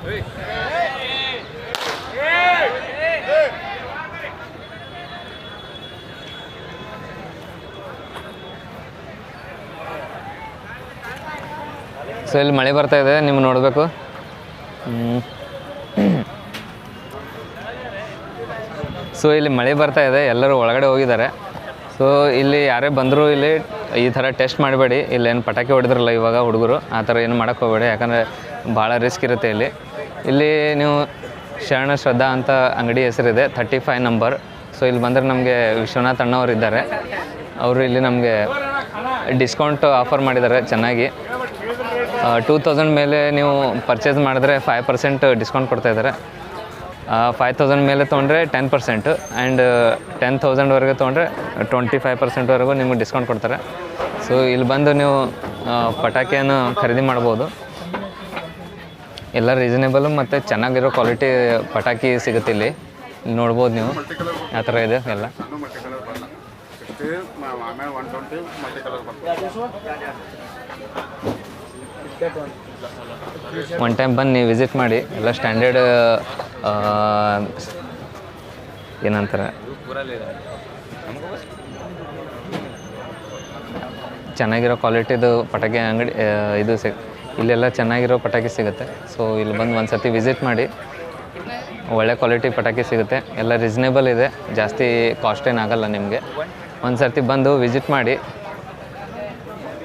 So ಇಲ್ಲಿ ಮಳೆ ಬರ್ತಾ ಇದೆ, ನೀವು ನೋಡಬೇಕು. ಸೊ ಇಲ್ಲಿ ಮಳೆ ಬರ್ತಾ ಇದೆ, ಎಲ್ಲರೂ ಒಳಗಡೆ ಹೋಗಿದ್ದಾರೆ. ಸೊ ಇಲ್ಲಿ ಯಾರೇ ಬಂದರೂ ಇಲ್ಲಿ ಈ ಥರ ಟೆಸ್ಟ್ ಮಾಡಬೇಡಿ. ಇಲ್ಲೇನು ಪಟಾಕಿ ಹೊಡೆದ್ರಲ್ಲ ಇವಾಗ ಹುಡುಗರು, ಆ ಥರ ಏನು ಮಾಡೋಕ್ಕೆ ಹೋಗಬೇಡಿ, ಯಾಕಂದರೆ ಭಾಳ ರಿಸ್ಕ್ ಇರುತ್ತೆ ಇಲ್ಲಿ. ಇಲ್ಲಿ ನೀವು ಶರಣ ಶ್ರದ್ಧಾ ಅಂತ ಅಂಗಡಿ ಹೆಸರಿದೆ, 35 ನಂಬರ್. ಸೊ ಇಲ್ಲಿ ಬಂದರೆ ನಮಗೆ ವಿಶ್ವನಾಥ್ ಅಣ್ಣವ್ರು ಇದ್ದಾರೆ, ಅವರು ಇಲ್ಲಿ ನಮಗೆ ಡಿಸ್ಕೌಂಟ್ ಆಫರ್ ಮಾಡಿದ್ದಾರೆ ಚೆನ್ನಾಗಿ. 2000 ಮೇಲೆ ನೀವು ಪರ್ಚೇಸ್ ಮಾಡಿದ್ರೆ 5% ಡಿಸ್ಕೌಂಟ್ ಕೊಡ್ತಾಯಿದ್ದಾರೆ. 5000 ಮೇಲೆ ತೊಗೊಂಡ್ರೆ 10% ಆ್ಯಂಡ್ 10,000ವರೆಗೆ ತೊಗೊಂಡ್ರೆ 25%ವರೆಗೂ ನಿಮಗೆ ಡಿಸ್ಕೌಂಟ್ ಕೊಡ್ತಾರೆ. ಸೊ ಇಲ್ಲಿ ಬಂದು ನೀವು ಪಟಾಕಿಯನ್ನು ಖರೀದಿ ಮಾಡ್ಬೋದು. ಎಲ್ಲ ರೀಸನೇಬಲು ಮತ್ತು ಚೆನ್ನಾಗಿರೋ ಕ್ವಾಲಿಟಿ ಪಟಾಕಿ ಸಿಗುತ್ತೆ ಇಲ್ಲಿ ನೋಡ್ಬೋದು ನೀವು. ಆ ಥರ ಇದೆ ಎಲ್ಲ. ಒನ್ ಟೈಮ್ ಬಂದು ನೀವು ವಿಸಿಟ್ ಮಾಡಿ. ಎಲ್ಲ ಸ್ಟ್ಯಾಂಡರ್ಡ್ ಏನಂತಾರೆ ಚೆನ್ನಾಗಿರೋ ಕ್ವಾಲಿಟಿದು ಪಟಾಕಿ ಅಂಗಡಿ ಇದು ಇಲ್ಲೆಲ್ಲ ಚೆನ್ನಾಗಿರೋ ಪಟಾಕಿ ಸಿಗುತ್ತೆ. ಸೊ ಇಲ್ಲಿ ಬಂದು ಒಂದು ಸರ್ತಿ ವಿಸಿಟ್ ಮಾಡಿ, ಒಳ್ಳೆ ಕ್ವಾಲಿಟಿ ಪಟಾಕಿ ಸಿಗುತ್ತೆ. ಎಲ್ಲ ರೀಸನೇಬಲ್ ಇದೆ, ಜಾಸ್ತಿ ಕಾಸ್ಟ್ ಏನಾಗಲ್ಲ ನಿಮಗೆ. ಒಂದು ಸರ್ತಿ ಬಂದು ವಿಸಿಟ್ ಮಾಡಿ.